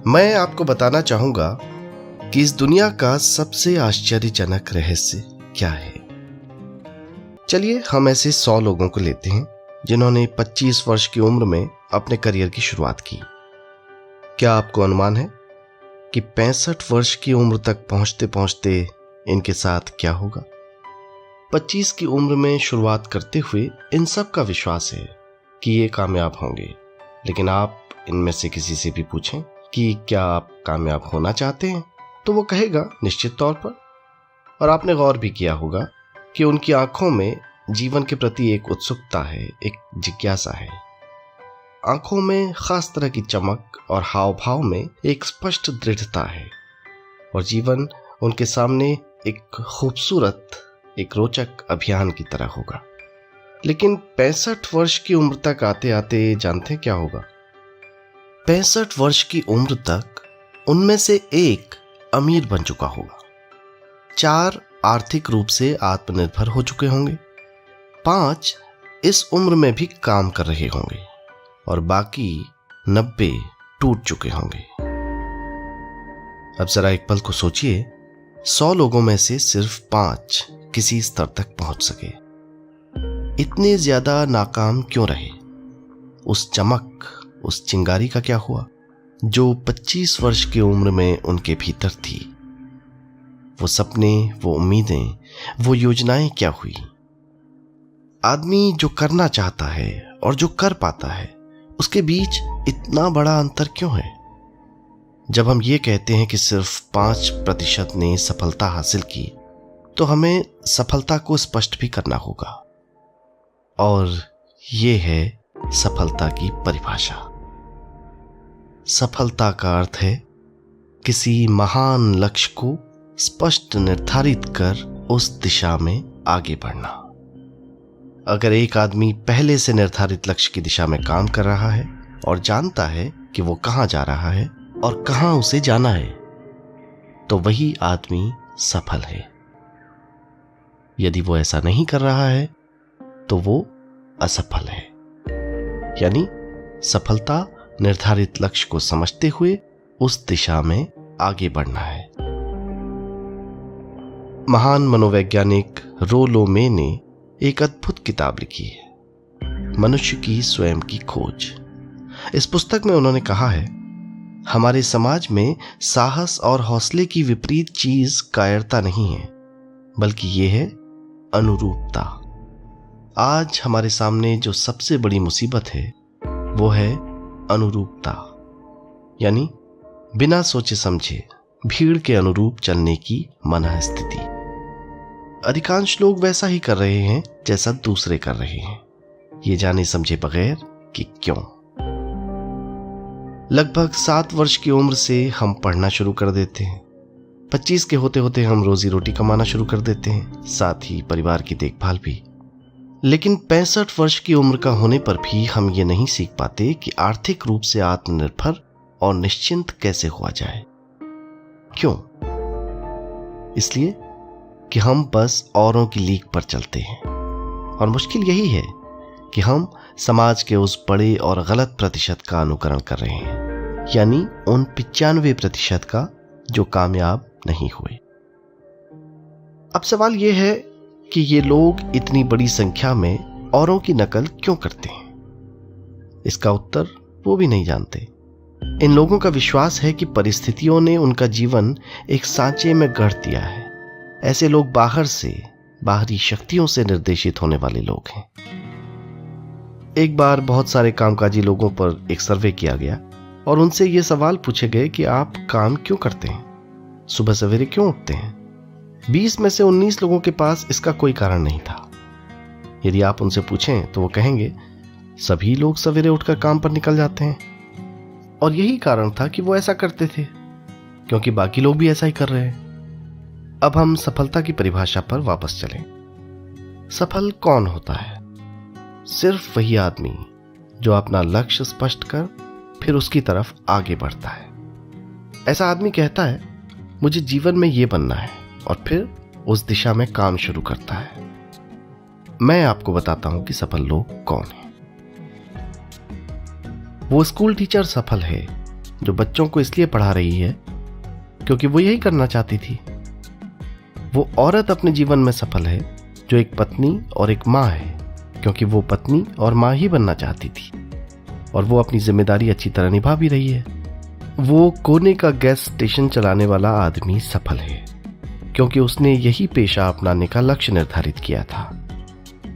मैं आपको बताना चाहूंगा कि इस दुनिया का सबसे आश्चर्यजनक रहस्य क्या है। चलिए हम ऐसे 100 लोगों को लेते हैं जिन्होंने 25 वर्ष की उम्र में अपने करियर की शुरुआत की। क्या आपको अनुमान है कि 65 वर्ष की उम्र तक पहुंचते पहुंचते इनके साथ क्या होगा? 25 की उम्र में शुरुआत करते हुए इन सब का विश्वास है कि ये कामयाब होंगे, लेकिन आप इनमें से किसी से भी पूछें कि क्या आप कामयाब होना चाहते हैं तो वो कहेगा निश्चित तौर पर। और आपने गौर भी किया होगा कि उनकी आंखों में जीवन के प्रति एक उत्सुकता है, एक जिज्ञासा है। आंखों में खास तरह की चमक और हाव भाव में एक स्पष्ट दृढ़ता है और जीवन उनके सामने एक खूबसूरत, एक रोचक अभियान की तरह होगा। लेकिन 65 वर्ष की उम्र तक आते आते जानते क्या होगा? 65 वर्ष की उम्र तक उनमें से एक अमीर बन चुका होगा, 4 आर्थिक रूप से आत्मनिर्भर हो चुके होंगे, 5 इस उम्र में भी काम कर रहे होंगे और बाकी 90 टूट चुके होंगे। अब जरा एक पल को सोचिए, 100 लोगों में से सिर्फ 5 किसी स्तर तक पहुंच सके। इतने ज्यादा नाकाम क्यों रहे? उस चमक, उस चिंगारी का क्या हुआ जो 25 वर्ष की उम्र में उनके भीतर थी? वो सपने, वो उम्मीदें, वो योजनाएं क्या हुई? आदमी जो करना चाहता है और जो कर पाता है, उसके बीच इतना बड़ा अंतर क्यों है? जब हम ये कहते हैं कि सिर्फ 5% ने सफलता हासिल की, तो हमें सफलता को स्पष्ट भी करना होगा। और ये है सफलता की परिभाषा। सफलता का अर्थ है किसी महान लक्ष्य को स्पष्ट निर्धारित कर उस दिशा में आगे बढ़ना। अगर एक आदमी पहले से निर्धारित लक्ष्य की दिशा में काम कर रहा है और जानता है कि वो कहां जा रहा है और कहां उसे जाना है, तो वही आदमी सफल है। यदि वो ऐसा नहीं कर रहा है तो वो असफल है। यानी सफलता निर्धारित लक्ष्य को समझते हुए उस दिशा में आगे बढ़ना है। महान मनोवैज्ञानिक रोलो मे ने एक अद्भुत किताब लिखी है, मनुष्य की स्वयं की खोज। इस पुस्तक में उन्होंने कहा है, हमारे समाज में साहस और हौसले की विपरीत चीज कायरता नहीं है, बल्कि ये है अनुरूपता। आज हमारे सामने जो सबसे बड़ी मुसीबत है वो है अनुरूपता, यानी बिना सोचे समझे भीड़ के अनुरूप चलने की मनःस्थिति। अधिकांश लोग वैसा ही कर रहे हैं जैसा दूसरे कर रहे हैं, ये जाने समझे बगैर कि क्यों। लगभग 7 वर्ष की उम्र से हम पढ़ना शुरू कर देते हैं। 25 के होते होते हम रोजी रोटी कमाना शुरू कर देते हैं, साथ ही परिवार की देखभाल भी। लेकिन 65 वर्ष की उम्र का होने पर भी हम ये नहीं सीख पाते कि आर्थिक रूप से आत्मनिर्भर और निश्चिंत कैसे हुआ जाए। क्यों? इसलिए कि हम बस औरों की लीक पर चलते हैं। और मुश्किल यही है कि हम समाज के उस बड़े और गलत प्रतिशत का अनुकरण कर रहे हैं, यानी उन 95% का जो कामयाब नहीं हुए। अब सवाल यह है कि ये लोग इतनी बड़ी संख्या में औरों की नकल क्यों करते हैं? इसका उत्तर वो भी नहीं जानते। इन लोगों का विश्वास है कि परिस्थितियों ने उनका जीवन एक सांचे में गढ़ दिया है। ऐसे लोग बाहर से, बाहरी शक्तियों से निर्देशित होने वाले लोग हैं। एक बार बहुत सारे कामकाजी लोगों पर एक सर्वे किया गया और उनसे ये सवाल पूछे गए कि आप काम क्यों करते हैं, सुबह सवेरे क्यों उठते हैं? 20 में से 19 लोगों के पास इसका कोई कारण नहीं था। यदि आप उनसे पूछें तो वो कहेंगे सभी लोग सवेरे उठकर काम पर निकल जाते हैं। और यही कारण था कि वो ऐसा करते थे, क्योंकि बाकी लोग भी ऐसा ही कर रहे हैं। अब हम सफलता की परिभाषा पर वापस चलें। सफल कौन होता है? सिर्फ वही आदमी जो अपना लक्ष्य स्पष्ट कर फिर उसकी तरफ आगे बढ़ता है। ऐसा आदमी कहता है मुझे जीवन में ये बनना है और फिर उस दिशा में काम शुरू करता है। मैं आपको बताता हूं कि सफल लोग कौन हैं। वो स्कूल टीचर सफल है जो बच्चों को इसलिए पढ़ा रही है क्योंकि वो यही करना चाहती थी। वो औरत अपने जीवन में सफल है जो एक पत्नी और एक माँ है, क्योंकि वो पत्नी और माँ ही बनना चाहती थी और वो अपनी जिम्मेदारी अच्छी तरह निभा भी रही है। वो कोने का गैस स्टेशन चलाने वाला आदमी सफल है क्योंकि उसने यही पेशा अपनाने का लक्ष्य निर्धारित किया था।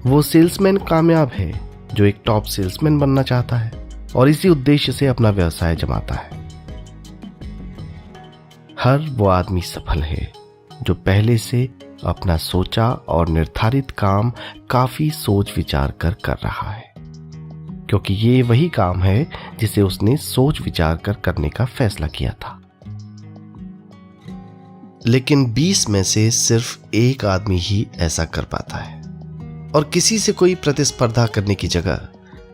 वो सेल्समैन कामयाब है जो एक टॉप सेल्समैन बनना चाहता है और इसी उद्देश्य से अपना व्यवसाय जमाता है। हर वो आदमी सफल है जो पहले से अपना सोचा और निर्धारित काम काफी सोच विचार कर रहा है, क्योंकि ये वही काम है जिसे उसने सोच विचार कर करने का फैसला किया था। लेकिन 20 में से सिर्फ एक आदमी ही ऐसा कर पाता है और किसी से कोई प्रतिस्पर्धा करने की जगह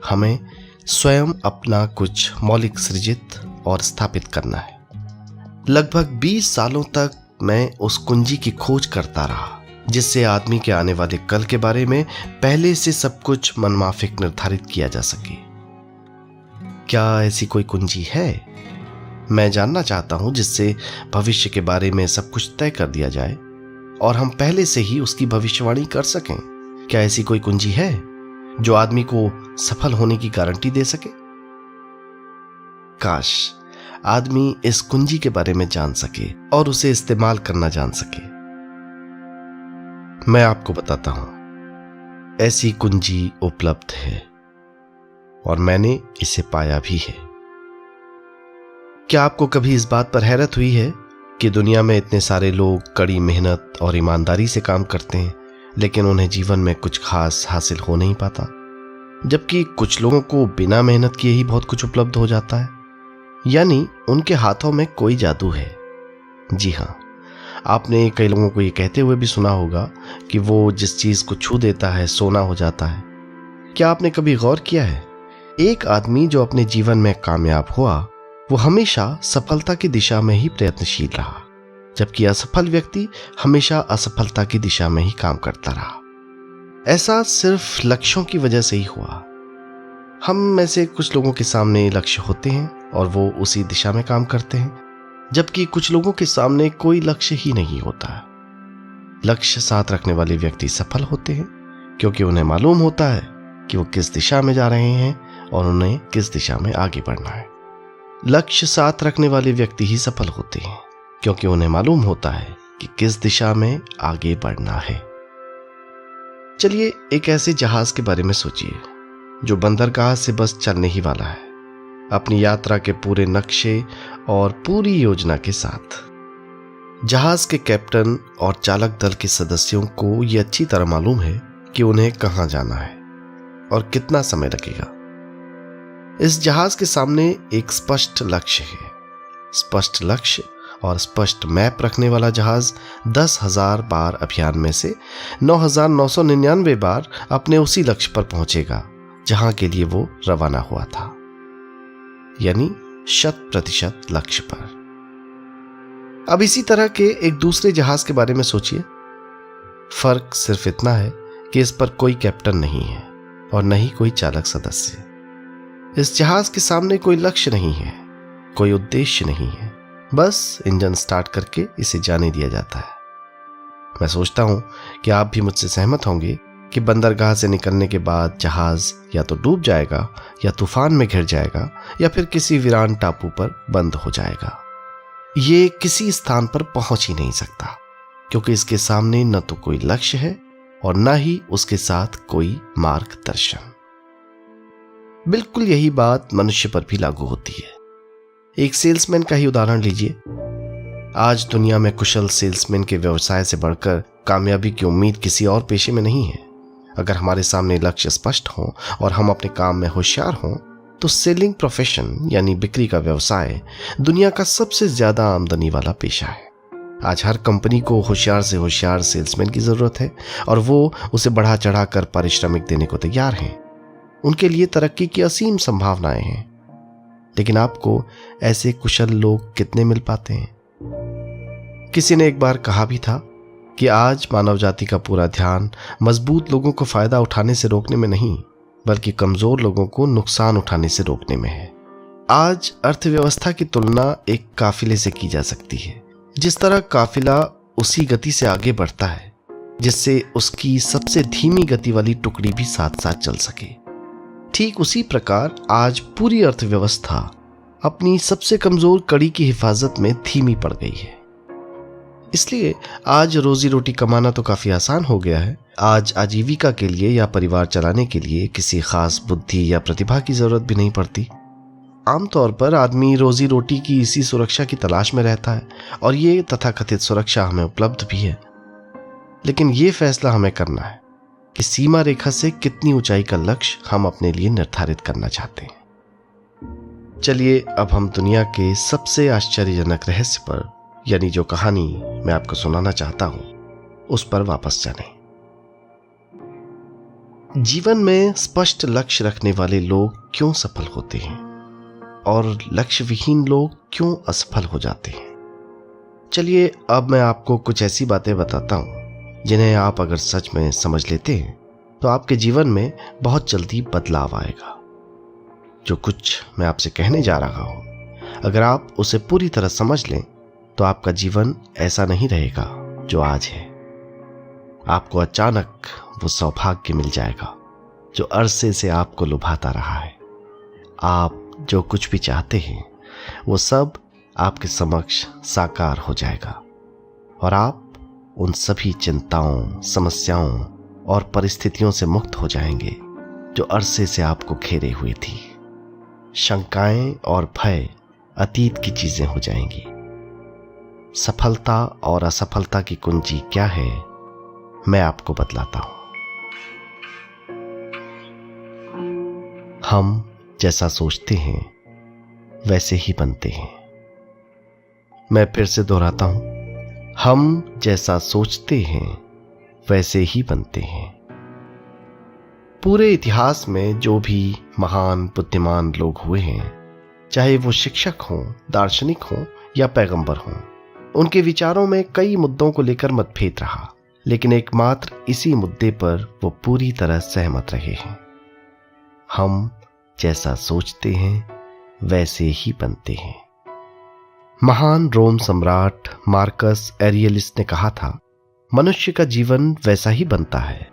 हमें स्वयं अपना कुछ मौलिक सृजित और स्थापित करना है। लगभग 20 सालों तक मैं उस कुंजी की खोज करता रहा जिससे आदमी के आने वाले कल के बारे में पहले से सब कुछ मनमाफिक निर्धारित किया जा सके। क्या ऐसी कोई कुंजी है? मैं जानना चाहता हूं जिससे भविष्य के बारे में सब कुछ तय कर दिया जाए और हम पहले से ही उसकी भविष्यवाणी कर सकें। क्या ऐसी कोई कुंजी है जो आदमी को सफल होने की गारंटी दे सके? काश आदमी इस कुंजी के बारे में जान सके और उसे इस्तेमाल करना जान सके। मैं आपको बताता हूं, ऐसी कुंजी उपलब्ध है और मैंने इसे पाया भी है। क्या आपको कभी इस बात पर हैरत हुई है कि दुनिया में इतने सारे लोग कड़ी मेहनत और ईमानदारी से काम करते हैं लेकिन उन्हें जीवन में कुछ खास हासिल हो नहीं पाता, जबकि कुछ लोगों को बिना मेहनत किए ही बहुत कुछ उपलब्ध हो जाता है, यानी उनके हाथों में कोई जादू है। जी हाँ, आपने कई लोगों को ये कहते हुए भी सुना होगा कि वो जिस चीज को छू देता है सोना हो जाता है। क्या आपने कभी गौर किया है, एक आदमी जो अपने जीवन में कामयाब हुआ वो हमेशा सफलता की दिशा में ही प्रयत्नशील रहा, जबकि असफल व्यक्ति हमेशा असफलता की दिशा में ही काम करता रहा। ऐसा सिर्फ लक्ष्यों की वजह से ही हुआ। हम में से कुछ लोगों के सामने लक्ष्य होते हैं और वो उसी दिशा में काम करते हैं, जबकि कुछ लोगों के सामने कोई लक्ष्य ही नहीं होता। लक्ष्य साथ रखने वाले व्यक्ति सफल होते हैं क्योंकि उन्हें मालूम होता है कि वो किस दिशा में जा रहे हैं और उन्हें किस दिशा में आगे बढ़ना है। लक्ष्य साथ रखने वाले व्यक्ति ही सफल होते हैं क्योंकि उन्हें मालूम होता है कि किस दिशा में आगे बढ़ना है। चलिए एक ऐसे जहाज के बारे में सोचिए जो बंदरगाह से बस चलने ही वाला है, अपनी यात्रा के पूरे नक्शे और पूरी योजना के साथ। जहाज के कैप्टन और चालक दल के सदस्यों को यह अच्छी तरह मालूम है कि उन्हें कहां जाना है और कितना समय लगेगा। इस जहाज के सामने एक स्पष्ट लक्ष्य है। स्पष्ट लक्ष्य और स्पष्ट मैप रखने वाला जहाज 10,000 बार अभियान में से 9,999 बार अपने उसी लक्ष्य पर पहुंचेगा जहां के लिए वो रवाना हुआ था, यानी 100% लक्ष्य पर। अब इसी तरह के एक दूसरे जहाज के बारे में सोचिए। फर्क सिर्फ इतना है कि इस पर कोई कैप्टन नहीं है और न ही कोई चालक सदस्य। इस जहाज के सामने कोई लक्ष्य नहीं है, कोई उद्देश्य नहीं है, बस इंजन स्टार्ट करके इसे जाने दिया जाता है। मैं सोचता हूं कि आप भी मुझसे सहमत होंगे कि बंदरगाह से निकलने के बाद जहाज या तो डूब जाएगा या तूफान में घिर जाएगा या फिर किसी वीरान टापू पर बंद हो जाएगा। ये किसी स्थान पर पहुंच ही नहीं सकता क्योंकि इसके सामने न तो कोई लक्ष्य है और न ही उसके साथ कोई मार्गदर्शन। बिल्कुल यही बात मनुष्य पर भी लागू होती है। एक सेल्समैन का ही उदाहरण लीजिए। आज दुनिया में कुशल सेल्समैन के व्यवसाय से बढ़कर कामयाबी की उम्मीद किसी और पेशे में नहीं है। अगर हमारे सामने लक्ष्य स्पष्ट हो और हम अपने काम में होशियार हों तो सेलिंग प्रोफेशन यानी बिक्री का व्यवसाय दुनिया का सबसे ज्यादा आमदनी वाला पेशा है। आज हर कंपनी को होशियार से होशियार सेल्समैन की जरूरत है और वो उसे बढ़ा चढ़ा कर पारिश्रमिक देने को तैयार हैं। उनके लिए तरक्की की असीम संभावनाएं हैं, लेकिन आपको ऐसे कुशल लोग कितने मिल पाते हैं? किसी ने एक बार कहा भी था कि आज मानव जाति का पूरा ध्यान मजबूत लोगों को फायदा उठाने से रोकने में नहीं, बल्कि कमजोर लोगों को नुकसान उठाने से रोकने में है। आज अर्थव्यवस्था की तुलना एक काफिले से की जा सकती है। जिस तरह काफिला उसी गति से आगे बढ़ता है जिससे उसकी सबसे धीमी गति वाली टुकड़ी भी साथ साथ चल सके, ठीक उसी प्रकार आज पूरी अर्थव्यवस्था अपनी सबसे कमजोर कड़ी की हिफाजत में धीमी पड़ गई है। इसलिए आज रोजी रोटी कमाना तो काफी आसान हो गया है। आज आजीविका के लिए या परिवार चलाने के लिए किसी खास बुद्धि या प्रतिभा की जरूरत भी नहीं पड़ती। आमतौर पर आदमी रोजी रोटी की इसी सुरक्षा की तलाश में रहता है और ये तथाकथित सुरक्षा हमें उपलब्ध भी है। लेकिन ये फैसला हमें करना है कि सीमा रेखा से कितनी ऊंचाई का लक्ष्य हम अपने लिए निर्धारित करना चाहते हैं। चलिए अब हम दुनिया के सबसे आश्चर्यजनक रहस्य पर, यानी जो कहानी मैं आपको सुनाना चाहता हूं, उस पर वापस चलें। जीवन में स्पष्ट लक्ष्य रखने वाले लोग क्यों सफल होते हैं और लक्ष्य विहीन लोग क्यों असफल हो जाते हैं? चलिए अब मैं आपको कुछ ऐसी बातें बताता हूं जिन्हें आप अगर सच में समझ लेते हैं तो आपके जीवन में बहुत जल्दी बदलाव आएगा। जो कुछ मैं आपसे कहने जा रहा हूं, अगर आप उसे पूरी तरह समझ लें तो आपका जीवन ऐसा नहीं रहेगा जो आज है। आपको अचानक वो सौभाग्य मिल जाएगा जो अरसे से आपको लुभाता रहा है। आप जो कुछ भी चाहते हैं वो सब आपके समक्ष साकार हो जाएगा और आप उन सभी चिंताओं, समस्याओं और परिस्थितियों से मुक्त हो जाएंगे जो अरसे से आपको घेरे हुए थी। शंकाएं और भय अतीत की चीजें हो जाएंगी। सफलता और असफलता की कुंजी क्या है, मैं आपको बतलाता हूं। हम जैसा सोचते हैं वैसे ही बनते हैं। मैं फिर से दोहराता हूं, हम जैसा सोचते हैं वैसे ही बनते हैं। पूरे इतिहास में जो भी महान बुद्धिमान लोग हुए हैं, चाहे वो शिक्षक हों, दार्शनिक हों या पैगंबर हों, उनके विचारों में कई मुद्दों को लेकर मतभेद रहा, लेकिन एकमात्र इसी मुद्दे पर वो पूरी तरह सहमत रहे हैं। हम जैसा सोचते हैं वैसे ही बनते हैं। महान रोम सम्राट मार्कस एरियलिस ने कहा था, मनुष्य का जीवन वैसा ही बनता है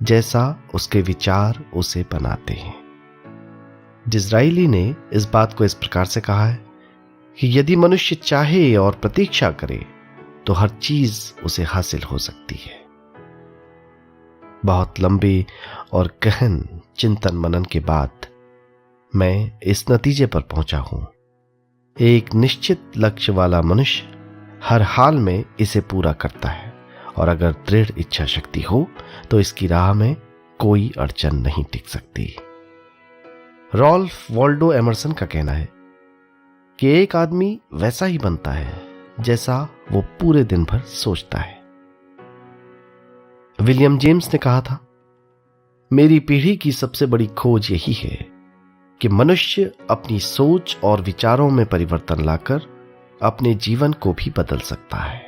जैसा उसके विचार उसे बनाते हैं। डिज़राइली ने इस बात को इस प्रकार से कहा है कि यदि मनुष्य चाहे और प्रतीक्षा करे तो हर चीज उसे हासिल हो सकती है। बहुत लंबे और गहन चिंतन मनन के बाद मैं इस नतीजे पर पहुंचा हूं, एक निश्चित लक्ष्य वाला मनुष्य हर हाल में इसे पूरा करता है और अगर दृढ़ इच्छा शक्ति हो तो इसकी राह में कोई अड़चन नहीं टिक सकती। रॉल्फ वॉल्डो एमरसन का कहना है कि एक आदमी वैसा ही बनता है जैसा वो पूरे दिन भर सोचता है। विलियम जेम्स ने कहा था, मेरी पीढ़ी की सबसे बड़ी खोज यही है कि मनुष्य अपनी सोच और विचारों में परिवर्तन लाकर अपने जीवन को भी बदल सकता है।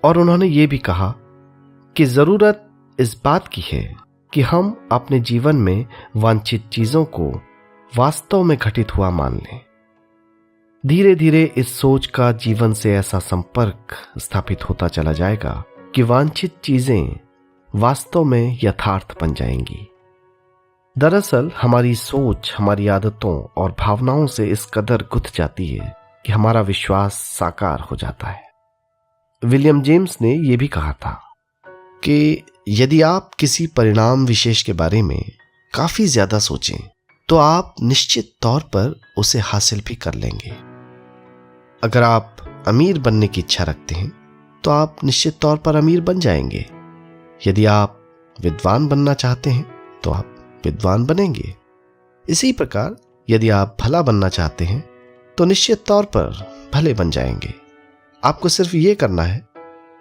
और उन्होंने ये भी कहा कि जरूरत इस बात की है कि हम अपने जीवन में वांछित चीजों को वास्तव में घटित हुआ मान लें। धीरे धीरे इस सोच का जीवन से ऐसा संपर्क स्थापित होता चला जाएगा कि वांछित चीजें वास्तव में यथार्थ बन जाएंगी। दरअसल हमारी सोच हमारी आदतों और भावनाओं से इस कदर गुथ जाती है कि हमारा विश्वास साकार हो जाता है। विलियम जेम्स ने यह भी कहा था कि यदि आप किसी परिणाम विशेष के बारे में काफी ज्यादा सोचें तो आप निश्चित तौर पर उसे हासिल भी कर लेंगे। अगर आप अमीर बनने की इच्छा रखते हैं तो आप निश्चित तौर पर अमीर बन जाएंगे। यदि आप विद्वान बनना चाहते हैं तो आप विद्वान बनेंगे। इसी प्रकार यदि आप भला बनना चाहते हैं तो निश्चित तौर पर भले बन जाएंगे। आपको सिर्फ ये करना है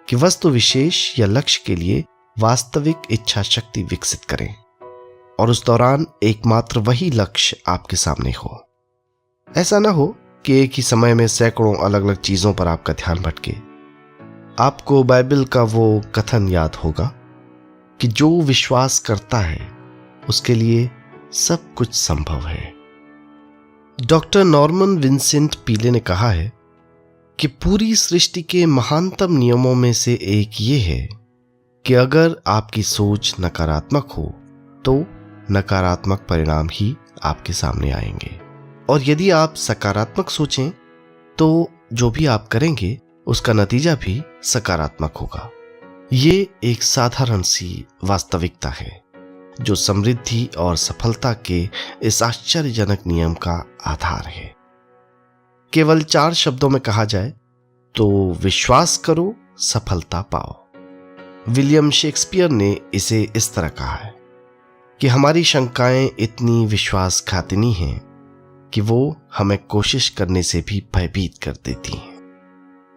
कि वस्तु विशेष या लक्ष्य के लिए वास्तविक इच्छा शक्ति विकसित करें और उस दौरान एकमात्र वही लक्ष्य आपके सामने हो। ऐसा ना हो कि एक ही समय में सैकड़ों अलग अलग चीजों पर आपका ध्यान भटके। आपको बाइबल का वो कथन याद होगा कि जो विश्वास करता है उसके लिए सब कुछ संभव है। डॉक्टर नॉर्मन विंसेंट पीले ने कहा है कि पूरी सृष्टि के महानतम नियमों में से एक ये है कि अगर आपकी सोच नकारात्मक हो तो नकारात्मक परिणाम ही आपके सामने आएंगे, और यदि आप सकारात्मक सोचें तो जो भी आप करेंगे उसका नतीजा भी सकारात्मक होगा। ये एक साधारण सी वास्तविकता है जो समृद्धि और सफलता के इस आश्चर्यजनक नियम का आधार है। केवल 4 शब्दों में कहा जाए तो विश्वास करो, सफलता पाओ। विलियम शेक्सपियर ने इसे इस तरह कहा है कि हमारी शंकाएं इतनी विश्वासघातिनी हैं कि वो हमें कोशिश करने से भी भयभीत कर देती हैं,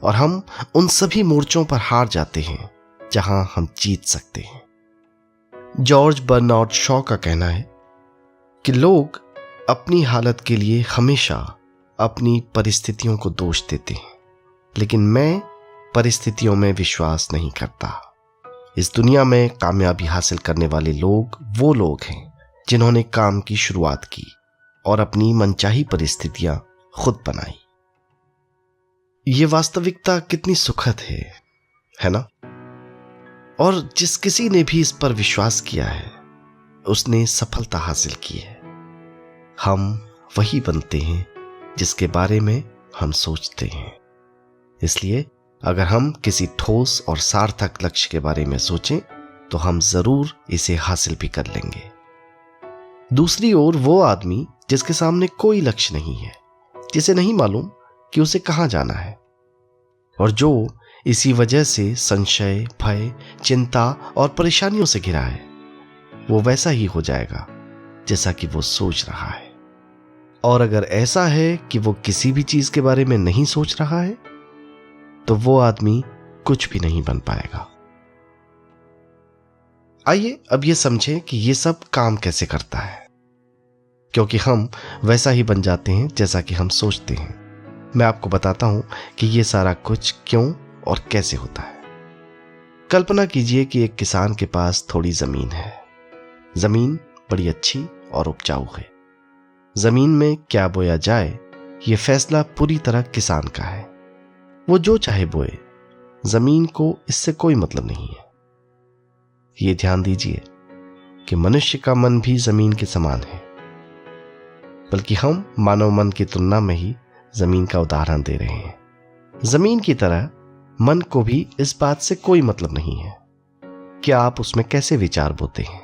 और हम उन सभी मोर्चों पर हार जाते हैं जहां हम जीत सकते हैं। जॉर्ज बर्नार्ड शॉ का कहना है कि लोग अपनी हालत के लिए हमेशा अपनी परिस्थितियों को दोष देते हैं, लेकिन मैं परिस्थितियों में विश्वास नहीं करता। इस दुनिया में कामयाबी हासिल करने वाले लोग वो लोग हैं जिन्होंने काम की शुरुआत की और अपनी मनचाही परिस्थितियां खुद बनाई। ये वास्तविकता कितनी सुखद है ना? और जिस किसी ने भी इस पर विश्वास किया है उसने सफलता हासिल की है। हम वही बनते हैं जिसके बारे में हम सोचते हैं। इसलिए अगर हम किसी ठोस और सार्थक लक्ष्य के बारे में सोचें तो हम जरूर इसे हासिल भी कर लेंगे। दूसरी ओर वो आदमी जिसके सामने कोई लक्ष्य नहीं है, जिसे नहीं मालूम कि उसे कहां जाना है, और जो इसी वजह से संशय, भय, चिंता और परेशानियों से घिरा है, वो वैसा ही हो जाएगा जैसा कि वो सोच रहा है। और अगर ऐसा है कि वो किसी भी चीज के बारे में नहीं सोच रहा है तो वो आदमी कुछ भी नहीं बन पाएगा। आइए अब ये समझें कि ये सब काम कैसे करता है, क्योंकि हम वैसा ही बन जाते हैं जैसा कि हम सोचते हैं। मैं आपको बताता हूं कि ये सारा कुछ क्यों और कैसे होता है। कल्पना कीजिए कि एक किसान के पास थोड़ी जमीन है। जमीन बड़ी अच्छी और उपजाऊ है। जमीन में क्या बोया जाए ये फैसला पूरी तरह किसान का है। वो जो चाहे बोए, जमीन को इससे कोई मतलब नहीं है। ये ध्यान दीजिए कि मनुष्य का मन भी जमीन के समान है, बल्कि हम मानव मन की तुलना में ही जमीन का उदाहरण दे रहे हैं। जमीन की तरह मन को भी इस बात से कोई मतलब नहीं है कि आप उसमें कैसे विचार बोते हैं।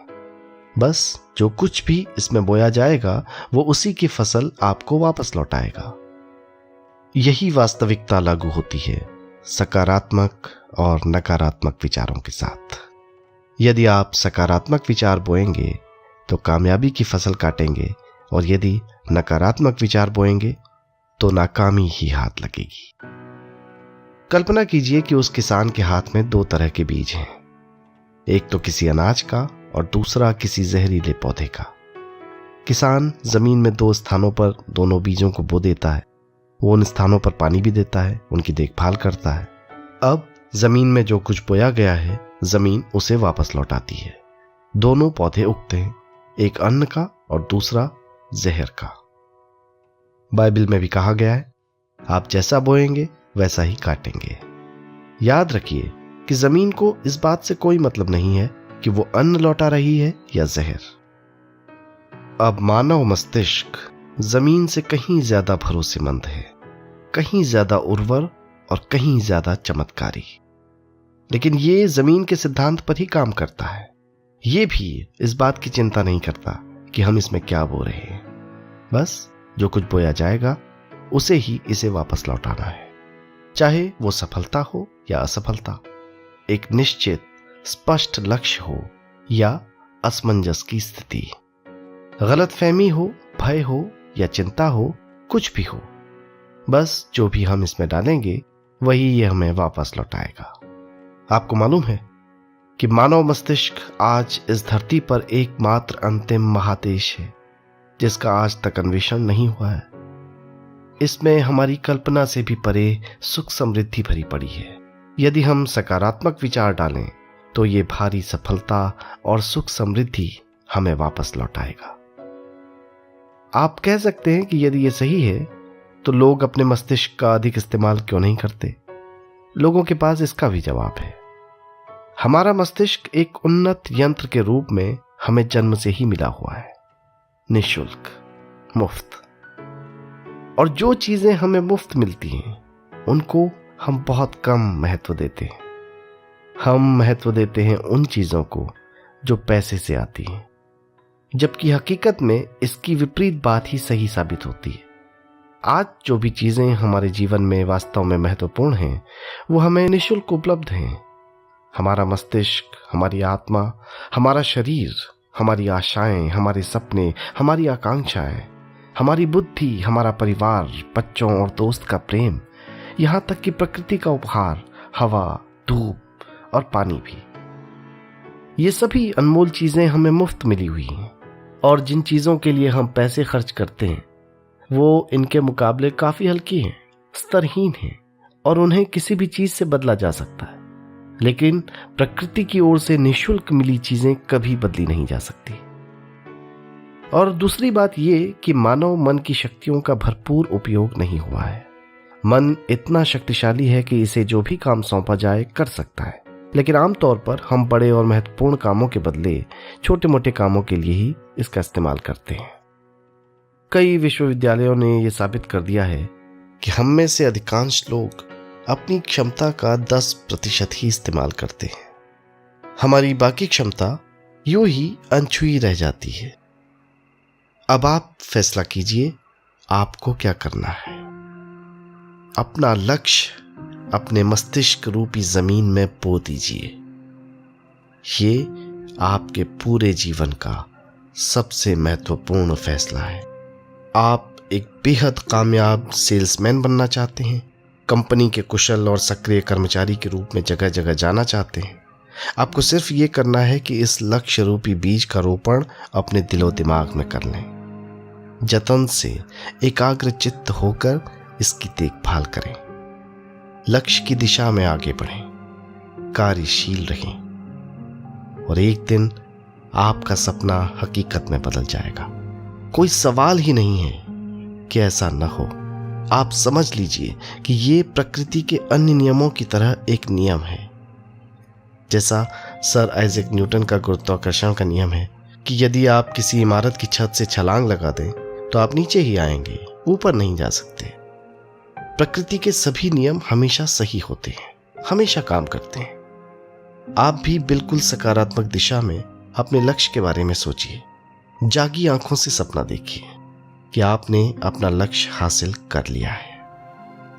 बस जो कुछ भी इसमें बोया जाएगा वो उसी की फसल आपको वापस लौटाएगा। यही वास्तविकता लागू होती है सकारात्मक और नकारात्मक विचारों के साथ। यदि आप सकारात्मक विचार बोएंगे तो कामयाबी की फसल काटेंगे, और यदि नकारात्मक विचार बोएंगे तो नाकामी ही हाथ लगेगी। कल्पना कीजिए कि उस किसान के हाथ में 2 तरह के बीज हैं, एक तो किसी अनाज का और दूसरा किसी जहरीले पौधे का। किसान जमीन में 2 स्थानों पर दोनों बीजों को बो देता है। वो उन स्थानों पर पानी भी देता है, उनकी देखभाल करता है। अब जमीन में जो कुछ बोया गया है जमीन उसे वापस लौटाती है। दोनों पौधे उगते हैं, एक अन्न का और दूसरा जहर का। बाइबल में भी कहा गया है, आप जैसा बोएंगे वैसा ही काटेंगे। याद रखिए कि जमीन को इस बात से कोई मतलब नहीं है कि वो अन्न लौटा रही है या जहर। अब मानव मस्तिष्क जमीन से कहीं ज्यादा भरोसेमंद है, कहीं ज्यादा उर्वर और कहीं ज्यादा चमत्कारी। लेकिन ये जमीन के सिद्धांत पर ही काम करता है। ये भी इस बात की चिंता नहीं करता कि हम इसमें क्या बो रहे हैं। बस जो कुछ बोया जाएगा उसे ही इसे वापस लौटाना है, चाहे वो सफलता हो या असफलता, एक निश्चित स्पष्ट लक्ष्य हो या असमंजस की स्थिति, गलतफहमी हो, भय हो या चिंता हो, कुछ भी हो, बस जो भी हम इसमें डालेंगे वही ये हमें वापस लौटाएगा। आपको मालूम है कि मानव मस्तिष्क आज इस धरती पर एकमात्र अंतिम महादेश है जिसका आज तक अन्वेषण नहीं हुआ है। इसमें हमारी कल्पना से भी परे सुख समृद्धि भरी पड़ी है। यदि हम सकारात्मक विचार डालें तो ये भारी सफलता और सुख समृद्धि हमें वापस लौटाएगा। आप कह सकते हैं कि यदि ये सही है तो लोग अपने मस्तिष्क का अधिक इस्तेमाल क्यों नहीं करते? लोगों के पास इसका भी जवाब है। हमारा मस्तिष्क एक उन्नत यंत्र के रूप में हमें जन्म से ही मिला हुआ है, निःशुल्क, मुफ्त। और जो चीजें हमें मुफ्त मिलती हैं उनको हम बहुत कम महत्व देते हैं। हम महत्व देते हैं उन चीजों को जो पैसे से आती हैं, जबकि हकीकत में इसकी विपरीत बात ही सही साबित होती है। आज जो भी चीजें हमारे जीवन में वास्तव में महत्वपूर्ण हैं वो हमें निःशुल्क उपलब्ध हैं। हमारा मस्तिष्क, हमारी आत्मा, हमारा शरीर, हमारी आशाएं, हमारे सपने, हमारी आकांक्षाएं, हमारी बुद्धि, हमारा परिवार, बच्चों और दोस्त का प्रेम, यहां तक कि प्रकृति का उपहार, हवा, धूप और पानी भी, ये सभी अनमोल चीजें हमें मुफ्त मिली हुई हैं। और जिन चीजों के लिए हम पैसे खर्च करते हैं वो इनके मुकाबले काफी हल्की हैं, स्तरहीन हैं और उन्हें किसी भी चीज से बदला जा सकता है। लेकिन प्रकृति की ओर से निःशुल्क मिली चीजें कभी बदली नहीं जा सकती। और दूसरी बात यह कि मानव मन की शक्तियों का भरपूर उपयोग नहीं हुआ है। मन इतना शक्तिशाली है कि इसे जो भी काम सौंपा जाए कर सकता है, लेकिन आमतौर पर हम बड़े और महत्वपूर्ण कामों के बदले छोटे मोटे कामों के लिए ही इसका इस्तेमाल करते हैं। कई विश्वविद्यालयों ने यह साबित कर दिया है कि हम में से अधिकांश लोग अपनी क्षमता का 10% ही इस्तेमाल करते हैं। हमारी बाकी क्षमता यूं ही अनछुई रह जाती है। अब आप फैसला कीजिए आपको क्या करना है। अपना लक्ष्य अपने मस्तिष्क रूपी जमीन में बो दीजिए। ये आपके पूरे जीवन का सबसे महत्वपूर्ण फैसला है। आप एक बेहद कामयाब सेल्समैन बनना चाहते हैं, कंपनी के कुशल और सक्रिय कर्मचारी के रूप में जगह जगह जाना चाहते हैं। आपको सिर्फ ये करना है कि इस लक्ष्य रूपी बीज का रोपण अपने दिलो दिमाग में कर लें। जतन से एकाग्र चित्त होकर इसकी देखभाल करें। लक्ष्य की दिशा में आगे बढ़ें, कार्यशील रहें और एक दिन आपका सपना हकीकत में बदल जाएगा। कोई सवाल ही नहीं है कि ऐसा न हो। आप समझ लीजिए कि ये प्रकृति के अन्य नियमों की तरह एक नियम है। जैसा सर आइजैक न्यूटन का गुरुत्वाकर्षण का नियम है कि यदि आप किसी इमारत की छत से छलांग लगा दें तो आप नीचे ही आएंगे, ऊपर नहीं जा सकते। प्रकृति के सभी नियम हमेशा सही होते हैं, हमेशा काम करते हैं। आप भी बिल्कुल सकारात्मक दिशा में अपने लक्ष्य के बारे में सोचिए। जागी आंखों से सपना देखिए कि आपने अपना लक्ष्य हासिल कर लिया है।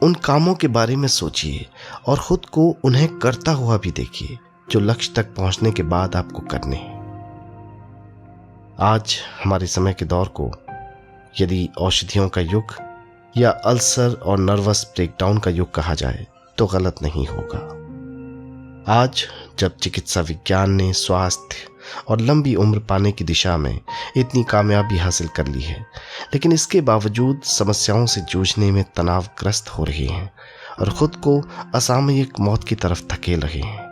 उन कामों के बारे में सोचिए और खुद को उन्हें करता हुआ भी देखिए जो लक्ष्य तक पहुंचने के बाद आपको करने हैं। आज हमारे समय के दौर को यदि औषधियों का युग या अल्सर और नर्वस ब्रेकडाउन का युग कहा जाए तो गलत नहीं होगा। आज जब चिकित्सा विज्ञान ने स्वास्थ्य और लंबी उम्र पाने की दिशा में इतनी कामयाबी हासिल कर ली है, लेकिन इसके बावजूद समस्याओं से जूझने में तनावग्रस्त हो रहे हैं और खुद को असामयिक मौत की तरफ धकेल रहे हैं।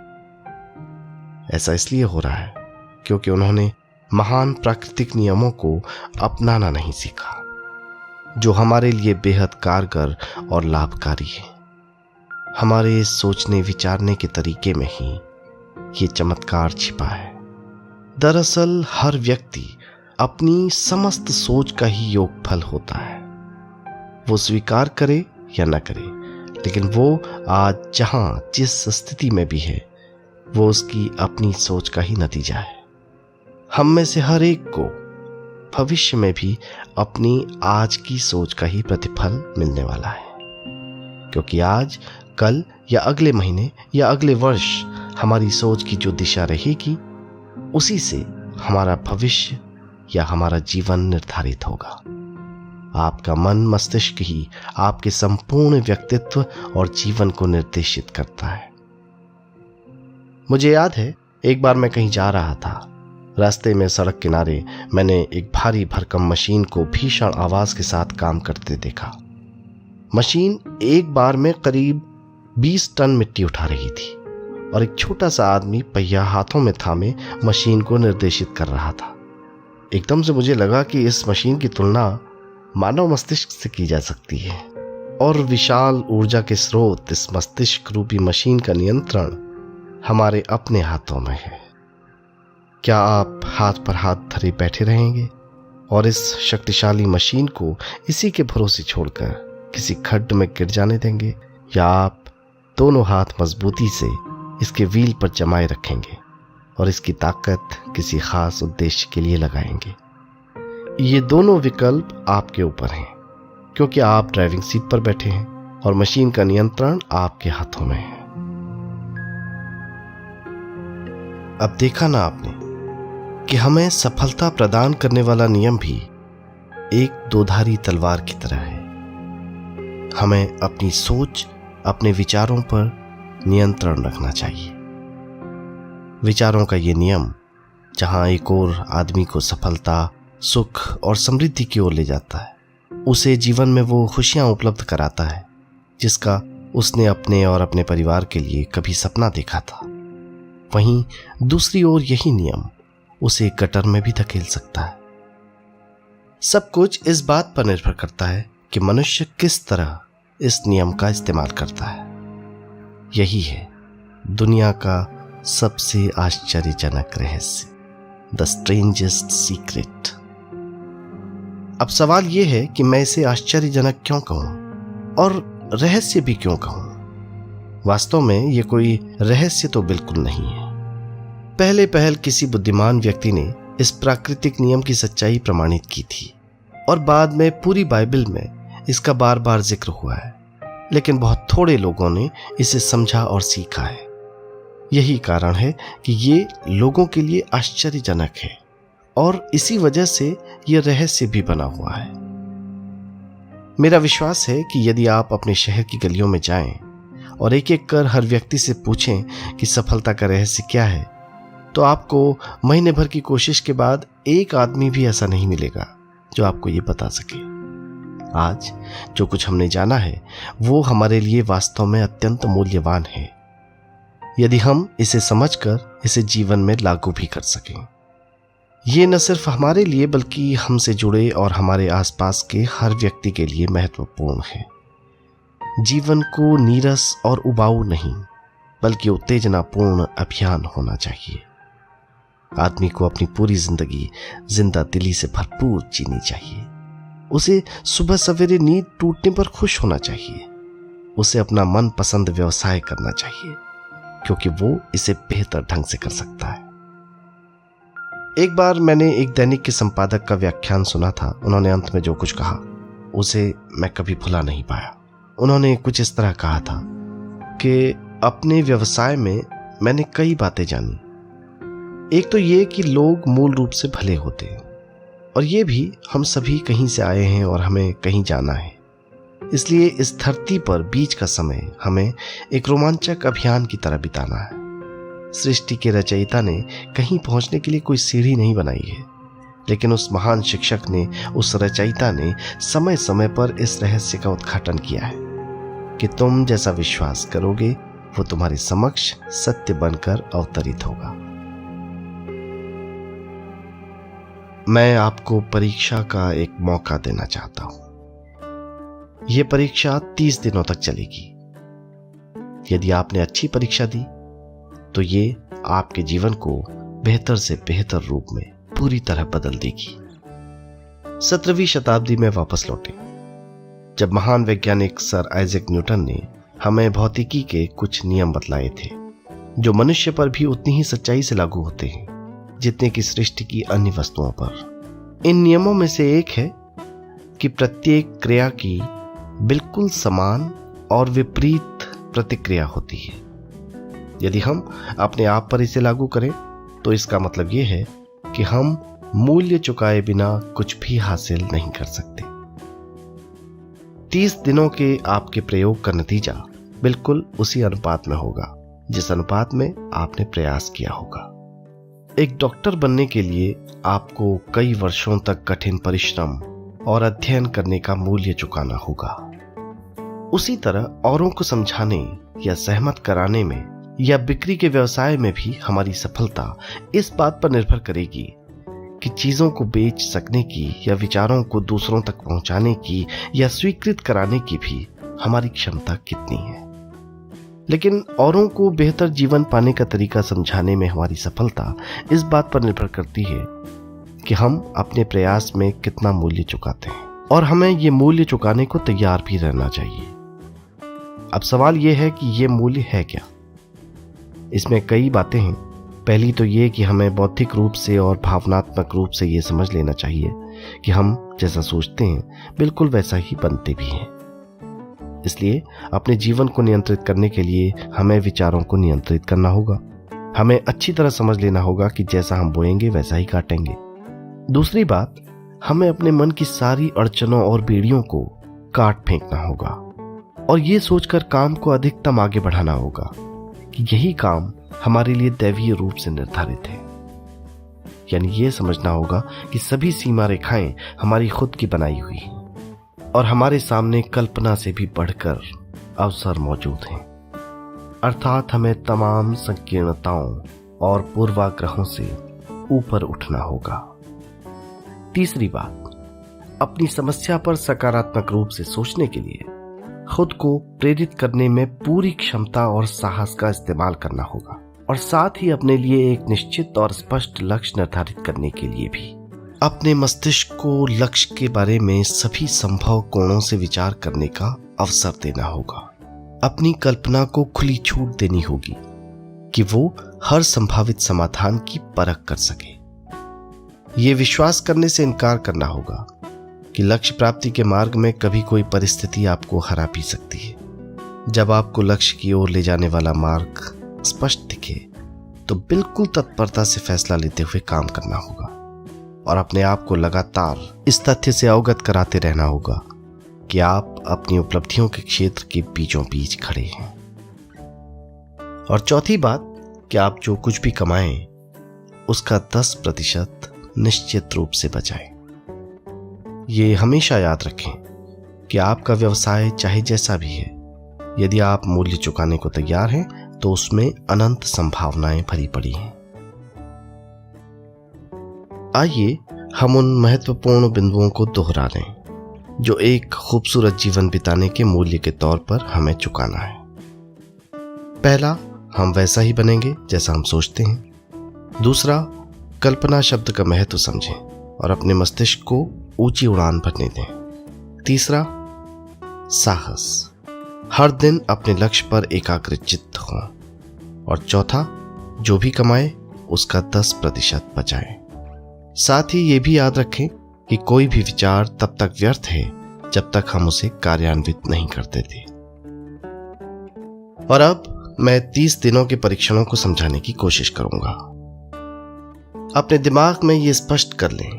ऐसा इसलिए हो रहा है क्योंकि उन्होंने महान प्राकृतिक नियमों को अपनाना नहीं सीखा, जो हमारे लिए बेहद कारगर और लाभकारी है। हमारे सोचने विचारने के तरीके में ही ये चमत्कार छिपा है। दरअसल हर व्यक्ति अपनी समस्त सोच का ही योगफल होता है। वो स्वीकार करे या न करे, लेकिन वो आज जहां जिस स्थिति में भी है वो उसकी अपनी सोच का ही नतीजा है। हम में से हर एक को भविष्य में भी अपनी आज की सोच का ही प्रतिफल मिलने वाला है, क्योंकि आज, कल या अगले महीने या अगले वर्ष हमारी सोच की जो दिशा रहेगी उसी से हमारा भविष्य या हमारा जीवन निर्धारित होगा। आपका मन मस्तिष्क ही आपके संपूर्ण व्यक्तित्व और जीवन को निर्देशित करता है। मुझे याद है एक बार मैं कहीं जा रहा था। रास्ते में सड़क किनारे मैंने एक भारी भरकम मशीन को भीषण आवाज के साथ काम करते देखा। मशीन एक बार में करीब 20 टन मिट्टी उठा रही थी और एक छोटा सा आदमी पहिया हाथों में थामे मशीन को निर्देशित कर रहा था। एकदम से मुझे लगा कि इस मशीन की तुलना मानव मस्तिष्क से की जा सकती है, और विशाल ऊर्जा के स्रोत इस मस्तिष्क रूपी मशीन का नियंत्रण हमारे अपने हाथों में है। क्या आप हाथ पर हाथ धरे बैठे रहेंगे और इस शक्तिशाली मशीन को इसी के भरोसे छोड़कर किसी खड्ड में गिर जाने देंगे, या आप दोनों हाथ मजबूती से इसके व्हील पर जमाए रखेंगे और इसकी ताकत किसी खास उद्देश्य के लिए लगाएंगे? ये दोनों विकल्प आपके ऊपर हैं, क्योंकि आप ड्राइविंग सीट पर बैठे हैं और मशीन का नियंत्रण आपके हाथों में है। अब देखा ना आपने कि हमें सफलता प्रदान करने वाला नियम भी एक दोधारी तलवार की तरह है। हमें अपनी सोच, अपने विचारों पर नियंत्रण रखना चाहिए। विचारों का ये नियम जहां एक और आदमी को सफलता, सुख और समृद्धि की ओर ले जाता है, उसे जीवन में वो खुशियां उपलब्ध कराता है जिसका उसने अपने और अपने परिवार के लिए कभी सपना देखा था। वहीं दूसरी ओर यही नियम उसे गटर में भी धकेल सकता है। सब कुछ इस बात पर निर्भर करता है कि मनुष्य किस तरह इस नियम का इस्तेमाल करता है। यही है दुनिया का सबसे आश्चर्यजनक रहस्य, द स्ट्रेंजेस्ट सीक्रेट। अब सवाल यह है कि मैं इसे आश्चर्यजनक क्यों कहूं और रहस्य भी क्यों कहूं? वास्तव में यह कोई रहस्य तो बिल्कुल नहीं है। पहल किसी बुद्धिमान व्यक्ति ने इस प्राकृतिक नियम की सच्चाई प्रमाणित की थी, और बाद में पूरी बाइबल में इसका बार बार जिक्र हुआ है, लेकिन बहुत थोड़े लोगों ने इसे समझा और सीखा है। यही कारण है कि ये लोगों के लिए आश्चर्यजनक है, और इसी वजह से यह रहस्य भी बना हुआ है। मेरा विश्वास है कि यदि आप अपने शहर की गलियों में जाएं और एक एक कर हर व्यक्ति से पूछें कि सफलता का रहस्य क्या है, तो आपको महीने भर की कोशिश के बाद एक आदमी भी ऐसा नहीं मिलेगा जो आपको ये बता सके। आज जो कुछ हमने जाना है वो हमारे लिए वास्तव में अत्यंत मूल्यवान है, यदि हम इसे समझकर इसे जीवन में लागू भी कर सकें। ये न सिर्फ हमारे लिए बल्कि हमसे जुड़े और हमारे आसपास के हर व्यक्ति के लिए महत्वपूर्ण है। जीवन को नीरस और उबाऊ नहीं बल्कि उत्तेजनापूर्ण अभियान होना चाहिए। आदमी को अपनी पूरी जिंदगी जिंदा दिली से भरपूर जीनी चाहिए। उसे सुबह सवेरे नींद टूटने पर खुश होना चाहिए। उसे अपना मनपसंद व्यवसाय करना चाहिए, क्योंकि वो इसे बेहतर ढंग से कर सकता है। एक बार मैंने एक दैनिक के संपादक का व्याख्यान सुना था। उन्होंने अंत में जो कुछ कहा उसे मैं कभी भुला नहीं पाया। उन्होंने कुछ इस तरह कहा था कि अपने व्यवसाय में मैंने कई बातें जानी। एक तो ये कि लोग मूल रूप से भले होते हैं, और ये भी हम सभी कहीं से आए हैं और हमें कहीं जाना है। इसलिए इस धरती पर बीच का समय हमें एक रोमांचक अभियान की तरह बिताना है। सृष्टि के रचयिता ने कहीं पहुंचने के लिए कोई सीढ़ी नहीं बनाई है, लेकिन उस महान शिक्षक ने, उस रचयिता ने समय समय पर इस रहस्य का उद्घाटन किया है कि तुम जैसा विश्वास करोगे वो तुम्हारे समक्ष सत्य बनकर अवतरित होगा। मैं आपको परीक्षा का एक मौका देना चाहता हूं। यह परीक्षा 30 दिनों तक चलेगी। यदि आपने अच्छी परीक्षा दी तो ये आपके जीवन को बेहतर से बेहतर रूप में पूरी तरह बदल देगी। 17वीं शताब्दी में वापस लौटे, जब महान वैज्ञानिक सर आइजैक न्यूटन ने हमें भौतिकी के कुछ नियम बतलाए थे, जो मनुष्य पर भी उतनी ही सच्चाई से लागू होते हैं जितने की सृष्टि की अन्य वस्तुओं पर। इन नियमों में से एक है कि प्रत्येक क्रिया की बिल्कुल समान और विपरीत प्रतिक्रिया होती है। यदि हम अपने आप पर इसे लागू करें तो इसका मतलब यह है कि हम मूल्य चुकाए बिना कुछ भी हासिल नहीं कर सकते। 30 दिनों के आपके प्रयोग का नतीजा बिल्कुल उसी अनुपात में होगा जिस अनुपात में आपने प्रयास किया होगा। एक डॉक्टर बनने के लिए आपको कई वर्षों तक कठिन परिश्रम और अध्ययन करने का मूल्य चुकाना होगा। उसी तरह औरों को समझाने या सहमत कराने में या बिक्री के व्यवसाय में भी हमारी सफलता इस बात पर निर्भर करेगी कि चीजों को बेच सकने की या विचारों को दूसरों तक पहुंचाने की या स्वीकृत कराने की भी हमारी क्षमता कितनी है। लेकिन औरों को बेहतर जीवन पाने का तरीका समझाने में हमारी सफलता इस बात पर निर्भर करती है कि हम अपने प्रयास में कितना मूल्य चुकाते हैं, और हमें ये मूल्य चुकाने को तैयार भी रहना चाहिए। अब सवाल यह है कि ये मूल्य है क्या। इसमें कई बातें हैं। पहली तो ये कि हमें बौद्धिक रूप से और भावनात्मक रूप से ये समझ लेना चाहिए कि हम जैसा सोचते हैं बिल्कुल वैसा ही बनते भी हैं। इसलिए अपने जीवन को नियंत्रित करने के लिए हमें विचारों को नियंत्रित करना होगा। हमें अच्छी तरह समझ लेना होगा कि जैसा हम बोएंगे वैसा ही काटेंगे। दूसरी बात, हमें अपने मन की सारी अड़चनों और बेड़ियों को काट फेंकना होगा और ये सोचकर काम को अधिकतम आगे बढ़ाना होगा कि यही काम हमारे लिए दैवीय रूप से निर्धारित है। यानी ये समझना होगा कि सभी सीमा रेखाएं हमारी खुद की बनाई हुई हैं और हमारे सामने कल्पना से भी बढ़कर अवसर मौजूद हैं। अर्थात हमें तमाम संकीर्णताओं और पूर्वाग्रहों से ऊपर उठना होगा। तीसरी बात, अपनी समस्या पर सकारात्मक रूप से सोचने के लिए खुद को प्रेरित करने में पूरी क्षमता और साहस का इस्तेमाल करना होगा, और साथ ही अपने लिए एक निश्चित और स्पष्ट लक्ष्य निर्धारित करने के लिए भी अपने मस्तिष्क को लक्ष्य के बारे में सभी संभव कोणों से विचार करने का अवसर देना होगा। अपनी कल्पना को खुली छूट देनी होगी कि वो हर संभावित समाधान की परख कर सके। ये विश्वास करने से इनकार करना होगा कि लक्ष्य प्राप्ति के मार्ग में कभी कोई परिस्थिति आपको हरा भी सकती है। जब आपको लक्ष्य की ओर ले जाने वाला मार्ग स्पष्ट दिखे तो बिल्कुल तत्परता से फैसला लेते हुए काम करना होगा और अपने आप को लगातार इस तथ्य से अवगत कराते रहना होगा कि आप अपनी उपलब्धियों के क्षेत्र के बीचों बीच खड़े हैं। और चौथी बात कि आप जो कुछ भी कमाएं उसका 10% निश्चित रूप से बचाएं। ये हमेशा याद रखें कि आपका व्यवसाय चाहे जैसा भी है, यदि आप मूल्य चुकाने को तैयार हैं तो उसमें अनंत संभावनाएं भरी पड़ी हैं। आइए हम उन महत्वपूर्ण बिंदुओं को दोहरा दें जो एक खूबसूरत जीवन बिताने के मूल्य के तौर पर हमें चुकाना है। पहला, हम वैसा ही बनेंगे जैसा हम सोचते हैं। दूसरा, कल्पना शब्द का महत्व समझें और अपने मस्तिष्क को ऊंची उड़ान भरने दें। तीसरा, साहस, हर दिन अपने लक्ष्य पर एकाग्रचित्त हों। और चौथा, जो भी कमाए उसका 10% बचाएं। साथ ही ये भी याद रखें कि कोई भी विचार तब तक व्यर्थ है जब तक हम उसे कार्यान्वित नहीं करते थे। और अब मैं 30 दिनों के परीक्षणों को समझाने की कोशिश करूंगा। अपने दिमाग में ये स्पष्ट कर लें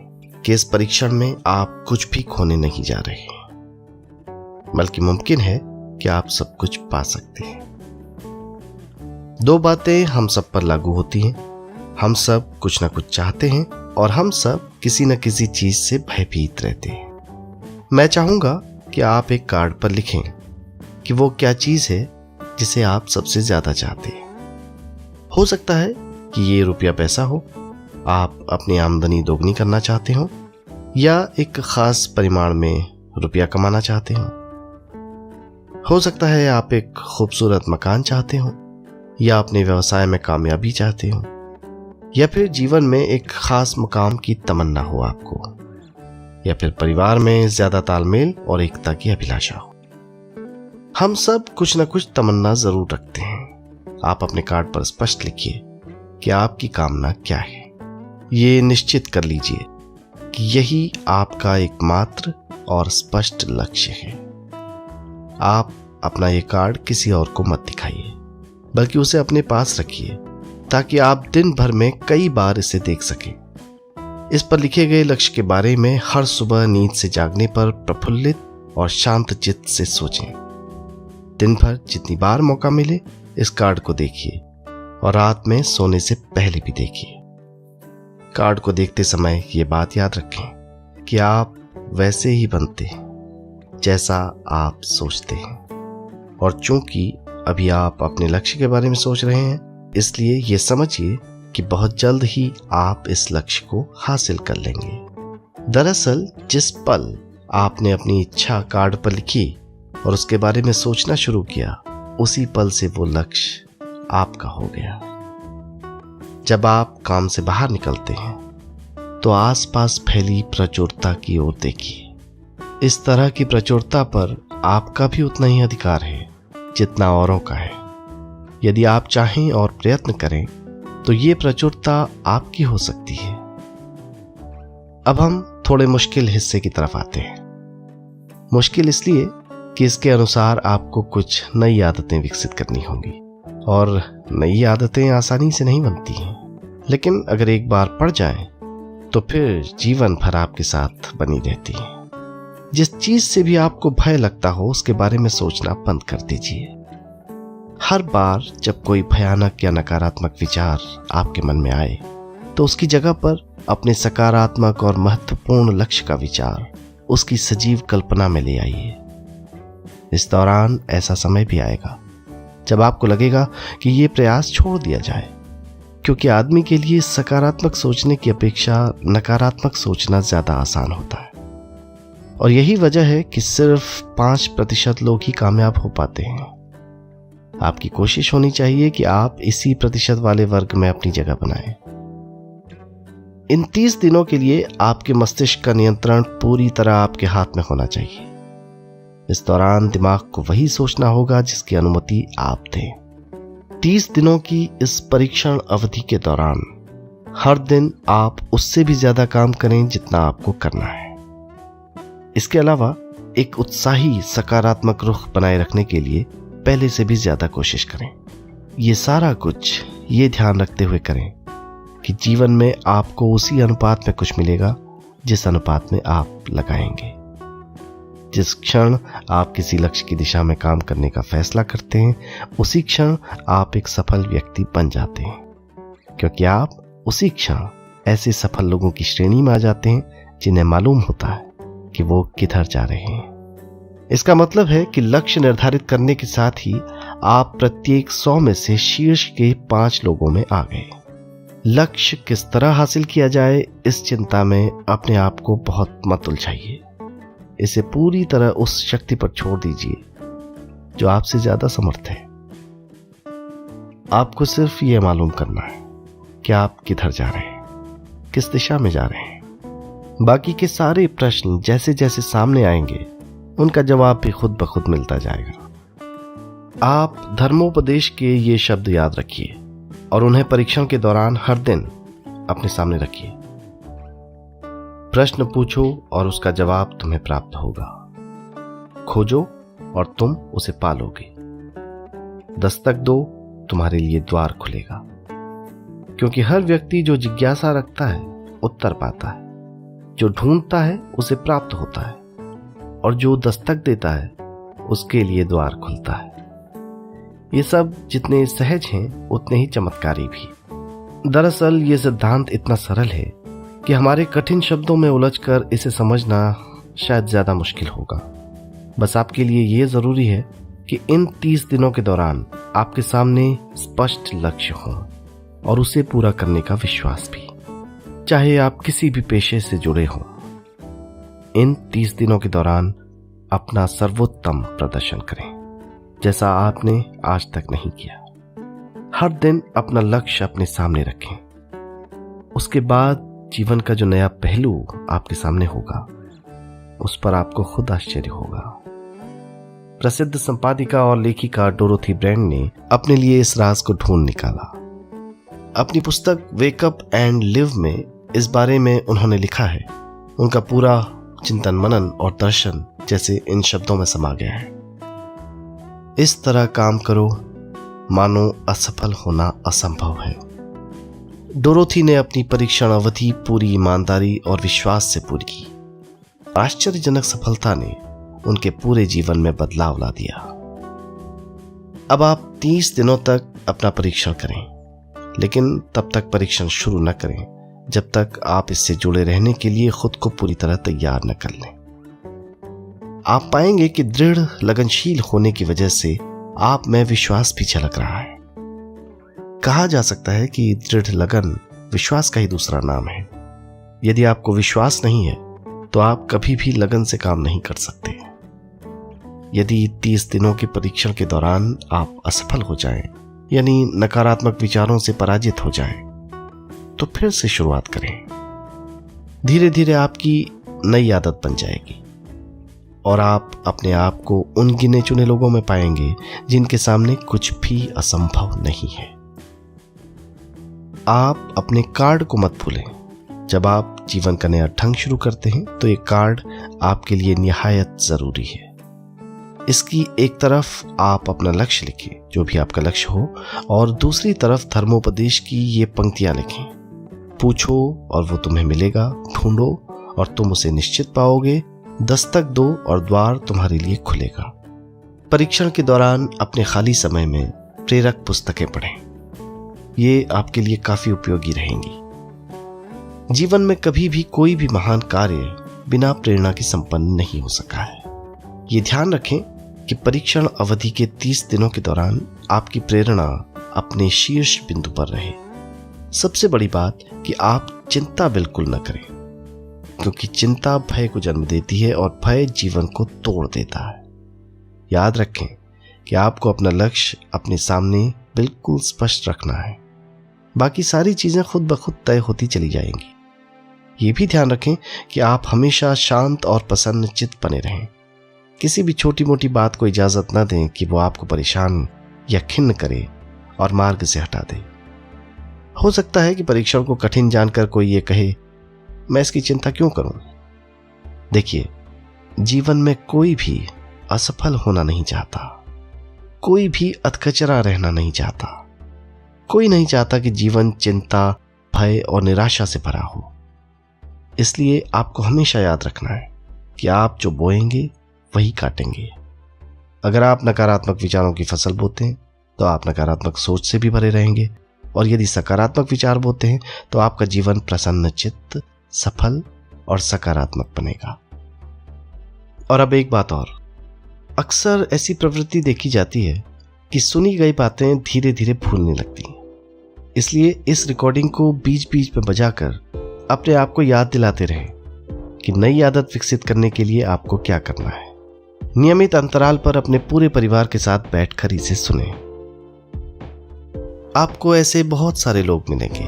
कि इस परीक्षण में आप कुछ भी खोने नहीं जा रहे हैं, बल्कि मुमकिन है कि आप सब कुछ पा सकते हैं। 2 बातें हम सब पर लागू होती हैं। हम सब कुछ ना कुछ चाहते हैं और हम सब किसी न किसी चीज से भयभीत रहते हैं। मैं चाहूंगा कि आप एक कार्ड पर लिखें कि वो क्या चीज है जिसे आप सबसे ज्यादा चाहते हैं। हो सकता है कि ये रुपया पैसा हो, आप अपनी आमदनी दोगुनी करना चाहते हो, या एक खास परिमाण में रुपया कमाना चाहते हो। हो सकता है आप एक खूबसूरत मकान चाहते हो, या अपने व्यवसाय में कामयाबी चाहते हो, या फिर जीवन में एक खास मुकाम की तमन्ना हो आपको, या फिर परिवार में ज्यादा तालमेल और एकता की अभिलाषा हो। हम सब कुछ न कुछ तमन्ना जरूर रखते हैं। आप अपने कार्ड पर स्पष्ट लिखिए कि आपकी कामना क्या है। ये निश्चित कर लीजिए कि यही आपका एकमात्र और स्पष्ट लक्ष्य है। आप अपना ये कार्ड किसी और को मत दिखाइए, बल्कि उसे अपने पास रखिए ताकि आप दिन भर में कई बार इसे देख सकें। इस पर लिखे गए लक्ष्य के बारे में हर सुबह नींद से जागने पर प्रफुल्लित और शांत चित्त से सोचें। दिन भर जितनी बार मौका मिले इस कार्ड को देखिए और रात में सोने से पहले भी देखिए। कार्ड को देखते समय ये बात याद रखें कि आप वैसे ही बनते हैं जैसा आप सोचते हैं। और चूंकि अभी आप अपने लक्ष्य के बारे में सोच रहे हैं, इसलिए ये समझिए कि बहुत जल्द ही आप इस लक्ष्य को हासिल कर लेंगे। दरअसल जिस पल आपने अपनी इच्छा कार्ड पर लिखी और उसके बारे में सोचना शुरू किया, उसी पल से वो लक्ष्य आपका हो गया। जब आप काम से बाहर निकलते हैं तो आसपास फैली प्रचुरता की ओर देखिए। इस तरह की प्रचुरता पर आपका भी उतना ही अधिकार है जितना औरों का है। यदि आप चाहें और प्रयत्न करें तो ये प्रचुरता आपकी हो सकती है। अब हम थोड़े मुश्किल हिस्से की तरफ आते हैं। मुश्किल इसलिए कि इसके अनुसार आपको कुछ नई आदतें विकसित करनी होंगी, और नई आदतें आसानी से नहीं बनती हैं, लेकिन अगर एक बार पड़ जाएं तो फिर जीवन भर आपके साथ बनी रहती हैं। जिस चीज से भी आपको भय लगता हो उसके बारे में सोचना बंद कर दीजिए। हर बार जब कोई भयानक या नकारात्मक विचार आपके मन में आए तो उसकी जगह पर अपने सकारात्मक और महत्वपूर्ण लक्ष्य का विचार उसकी सजीव कल्पना में ले आइए। इस दौरान ऐसा समय भी आएगा जब आपको लगेगा कि ये प्रयास छोड़ दिया जाए, क्योंकि आदमी के लिए सकारात्मक सोचने की अपेक्षा नकारात्मक सोचना ज्यादा आसान होता है। और यही वजह है कि सिर्फ 5% लोग ही कामयाब हो पाते हैं। आपकी कोशिश होनी चाहिए कि आप इसी प्रतिशत वाले वर्ग में अपनी जगह बनाएं। इन 30 दिनों के लिए आपके मस्तिष्क का नियंत्रण पूरी तरह आपके हाथ में होना चाहिए। इस दौरान दिमाग को वही सोचना होगा जिसकी अनुमति आप दें। 30 दिनों की इस परीक्षण अवधि के दौरान हर दिन आप उससे भी ज्यादा काम करें जितना आपको करना है। इसके अलावा एक उत्साही सकारात्मक रुख बनाए रखने के लिए पहले से भी ज्यादा कोशिश करें। ये सारा कुछ ये ध्यान रखते हुए करें कि जीवन में आपको उसी अनुपात में कुछ मिलेगा जिस अनुपात में आप लगाएंगे। जिस क्षण आप किसी लक्ष्य की दिशा में काम करने का फैसला करते हैं, उसी क्षण आप एक सफल व्यक्ति बन जाते हैं, क्योंकि आप उसी क्षण ऐसे सफल लोगों की श्रेणी में आ जाते हैं जिन्हें मालूम होता है कि वो किधर जा रहे हैं। इसका मतलब है कि लक्ष्य निर्धारित करने के साथ ही आप प्रत्येक 100 में से शीर्ष के 5 लोगों में आ गए। लक्ष्य किस तरह हासिल किया जाए, इस चिंता में अपने आप को बहुत मत उलझाइए। इसे पूरी तरह उस शक्ति पर छोड़ दीजिए जो आपसे ज्यादा समर्थ है। आपको सिर्फ ये मालूम करना है कि आप किधर जा रहे हैं, किस दिशा में जा रहे हैं। बाकी के सारे प्रश्न जैसे जैसे सामने आएंगे उनका जवाब भी खुद ब खुद मिलता जाएगा। आप धर्मोपदेश के ये शब्द याद रखिए और उन्हें परीक्षण के दौरान हर दिन अपने सामने रखिए। प्रश्न पूछो और उसका जवाब तुम्हें प्राप्त होगा। खोजो और तुम उसे पालोगे। दस्तक दो, तुम्हारे लिए द्वार खुलेगा। क्योंकि हर व्यक्ति जो जिज्ञासा रखता है उत्तर पाता है, जो ढूंढता है उसे प्राप्त होता है, और जो दस्तक देता है उसके लिए द्वार खुलता है। ये सब जितने सहज हैं उतने ही चमत्कारी भी। दरअसल ये सिद्धांत इतना सरल है कि हमारे कठिन शब्दों में उलझकर इसे समझना शायद ज्यादा मुश्किल होगा। बस आपके लिए ये जरूरी है कि इन 30 दिनों के दौरान आपके सामने स्पष्ट लक्ष्य हो और उसे पूरा करने का विश्वास भी, चाहे आप किसी भी पेशे से जुड़े हों। इन 30 दिनों के दौरान अपना सर्वोत्तम प्रदर्शन करें, जैसा आपने आज तक नहीं किया। हर दिन अपना लक्ष्य अपने सामने रखें। उसके बाद जीवन का जो नया पहलू आपके सामने होगा उस पर आपको खुद आश्चर्य होगा। प्रसिद्ध संपादिका और लेखिका डोरोथी ब्रैंड ने अपने लिए इस राज को ढूंढ निकाला। अपनी पुस्तक वेक अप एंड लिव में इस बारे में उन्होंने लिखा है। उनका पूरा चिंतन मनन और दर्शन जैसे इन शब्दों में समा गया है। इस तरह काम करो मानो असफल होना असंभव है। डोरोथी ने अपनी परीक्षण अवधि पूरी ईमानदारी और विश्वास से पूरी की। आश्चर्यजनक सफलता ने उनके पूरे जीवन में बदलाव ला दिया। अब आप 30 दिनों तक अपना परीक्षण करें, लेकिन तब तक परीक्षण शुरू न करें जब तक आप इससे जुड़े रहने के लिए खुद को पूरी तरह तैयार न कर लें। आप पाएंगे कि दृढ़ लगनशील होने की वजह से आप में विश्वास भी झलक रहा है। कहा जा सकता है कि दृढ़ लगन विश्वास का ही दूसरा नाम है। यदि आपको विश्वास नहीं है तो आप कभी भी लगन से काम नहीं कर सकते। यदि 30 दिनों के परीक्षण के दौरान आप असफल हो जाएं, यानी नकारात्मक विचारों से पराजित हो जाएं, तो फिर से शुरुआत करें। धीरे धीरे आपकी नई आदत बन जाएगी और आप अपने आप को उन गिने चुने लोगों में पाएंगे जिनके सामने कुछ भी असंभव नहीं है। आप अपने कार्ड को मत भूलें। जब आप जीवन का नया ढंग शुरू करते हैं तो ये कार्ड आपके लिए निहायत जरूरी है। इसकी एक तरफ आप अपना लक्ष्य लिखें, जो भी आपका लक्ष्य हो, और दूसरी तरफ धर्मोपदेश की ये पंक्तियां लिखें। पूछो और वो तुम्हें मिलेगा, ढूंढो और तुम उसे निश्चित पाओगे, दस्तक दो और द्वार तुम्हारे लिए खुलेगा। परीक्षण के दौरान अपने खाली समय में प्रेरक पुस्तकें पढ़ें। ये आपके लिए काफी उपयोगी रहेंगी। जीवन में कभी भी कोई भी महान कार्य बिना प्रेरणा के संपन्न नहीं हो सका है। ये ध्यान रखें कि परीक्षण अवधि के 30 दिनों के दौरान आपकी प्रेरणा अपने शीर्ष बिंदु पर रहे। सबसे बड़ी बात कि आप चिंता बिल्कुल न करें, क्योंकि चिंता भय को जन्म देती है और भय जीवन को तोड़ देता है। याद रखें कि आपको अपना लक्ष्य अपने सामने बिल्कुल स्पष्ट रखना है। बाकी सारी चीजें खुद ब खुद तय होती चली जाएंगी। ये भी ध्यान रखें कि आप हमेशा शांत और प्रसन्न चित्त बने रहें। किसी भी छोटी मोटी बात को इजाजत न दें कि वो आपको परेशान या खिन्न करे और मार्ग से हटा दे। हो सकता है कि परीक्षण को कठिन जानकर कोई ये कहे, मैं इसकी चिंता क्यों करूं? देखिए, जीवन में कोई भी असफल होना नहीं चाहता, कोई भी अधकचरा रहना नहीं चाहता, कोई नहीं चाहता कि जीवन चिंता, भय और निराशा से भरा हो। इसलिए आपको हमेशा याद रखना है कि आप जो बोएंगे वही काटेंगे। अगर आप नकारात्मक विचारों की फसल बोते हैं तो आप नकारात्मक सोच से भी भरे रहेंगे, और यदि सकारात्मक विचार बोते हैं तो आपका जीवन प्रसन्न चित्त, सफल और सकारात्मक बनेगा। और अब एक बात और, अक्सर ऐसी प्रवृत्ति देखी जाती है कि सुनी गई बातें धीरे धीरे भूलने लगती हैं। इसलिए इस रिकॉर्डिंग को बीच बीच में बजाकर अपने आप को याद दिलाते रहें कि नई आदत विकसित करने के लिए आपको क्या करना है। नियमित अंतराल पर अपने पूरे परिवार के साथ बैठकर इसे सुनें। आपको ऐसे बहुत सारे लोग मिलेंगे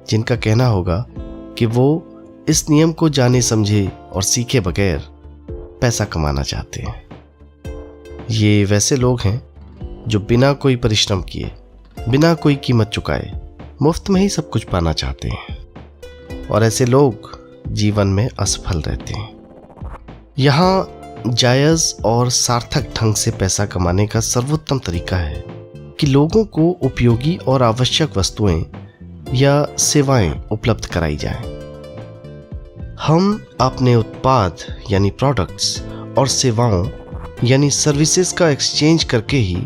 जिनका कहना होगा कि वो इस नियम को जाने समझे और सीखे बगैर पैसा कमाना चाहते हैं। ये वैसे लोग हैं जो बिना कोई परिश्रम किए, बिना कोई कीमत चुकाए मुफ्त में ही सब कुछ पाना चाहते हैं, और ऐसे लोग जीवन में असफल रहते हैं। यहाँ जायज और सार्थक ढंग से पैसा कमाने का सर्वोत्तम तरीका है कि लोगों को उपयोगी और आवश्यक वस्तुएं या सेवाएं उपलब्ध कराई जाएं। हम अपने उत्पाद यानी प्रोडक्ट्स और सेवाओं यानी सर्विसेज का एक्सचेंज करके ही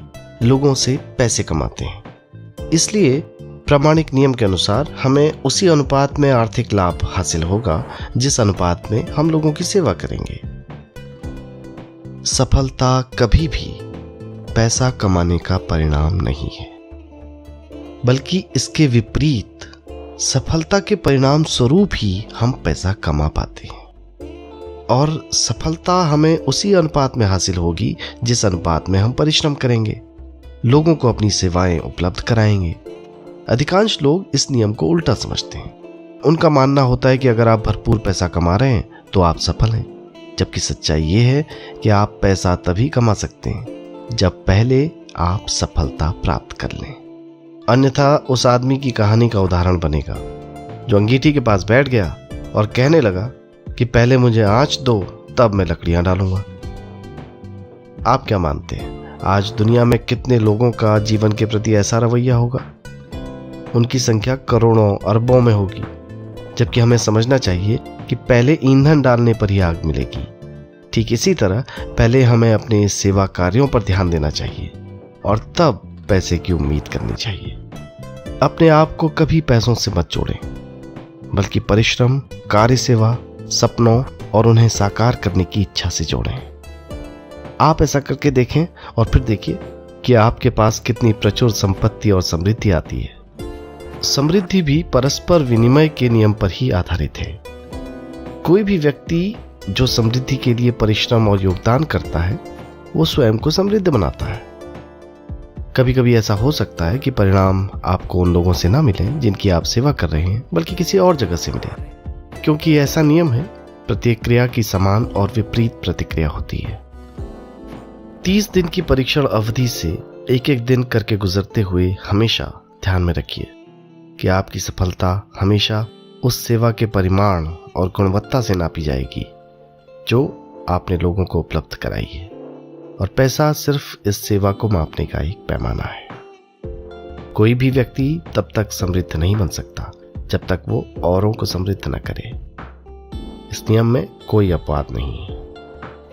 लोगों से पैसे कमाते हैं। इसलिए प्रामाणिक नियम के अनुसार हमें उसी अनुपात में आर्थिक लाभ हासिल होगा जिस अनुपात में हम लोगों की सेवा करेंगे। सफलता कभी भी पैसा कमाने का परिणाम नहीं है, बल्कि इसके विपरीत सफलता के परिणाम स्वरूप ही हम पैसा कमा पाते हैं। और सफलता हमें उसी अनुपात में हासिल होगी जिस अनुपात में हम परिश्रम करेंगे, लोगों को अपनी सेवाएं उपलब्ध कराएंगे। अधिकांश लोग इस नियम को उल्टा समझते हैं। उनका मानना होता है कि अगर आप भरपूर पैसा कमा रहे हैं तो आप सफल हैं, जबकि सच्चाई ये है कि आप पैसा तभी कमा सकते हैं जब पहले आप सफलता प्राप्त कर लें। अन्यथा उस आदमी की कहानी का उदाहरण बनेगा जो अंगीठी के पास बैठ गया और कहने लगा कि पहले मुझे आंच दो तब मैं लकड़ियां डालूंगा। आप क्या मानते हैं, आज दुनिया में कितने लोगों का जीवन के प्रति ऐसा रवैया होगा? उनकी संख्या करोड़ों अरबों में होगी। जबकि हमें समझना चाहिए कि पहले ईंधन डालने पर ही आग मिलेगी। ठीक इसी तरह पहले हमें अपने सेवा कार्यों पर ध्यान देना चाहिए और तब पैसे की उम्मीद करनी चाहिए। अपने आप को कभी पैसों से मत जोड़ें, बल्कि परिश्रम, कार्य सेवा, सपनों और उन्हें साकार करने की इच्छा से जोड़ें। आप ऐसा करके देखें और फिर देखिए कि आपके पास कितनी प्रचुर संपत्ति और समृद्धि आती है। समृद्धि भी परस्पर विनिमय के नियम पर ही आधारित है। कोई भी व्यक्ति जो समृद्धि के लिए परिश्रम और योगदान करता है वो स्वयं को समृद्ध बनाता है। कभी कभी ऐसा हो सकता है कि परिणाम आपको उन लोगों से ना मिले जिनकी आप सेवा कर रहे हैं, बल्कि किसी और जगह से मिले, क्योंकि ऐसा नियम है, प्रत्येक क्रिया की समान और विपरीत प्रतिक्रिया होती है। 30 दिन की परीक्षण अवधि से एक एक दिन करके गुजरते हुए हमेशा ध्यान में रखिए कि आपकी सफलता हमेशा उस सेवा के परिमाण और गुणवत्ता से नापी जाएगी जो आपने लोगों को उपलब्ध कराई है, और पैसा सिर्फ इस सेवा को मापने का एक पैमाना है। कोई भी व्यक्ति तब तक समृद्ध नहीं बन सकता जब तक वो औरों को समृद्ध न करे। इस नियम में कोई अपवाद नहीं है।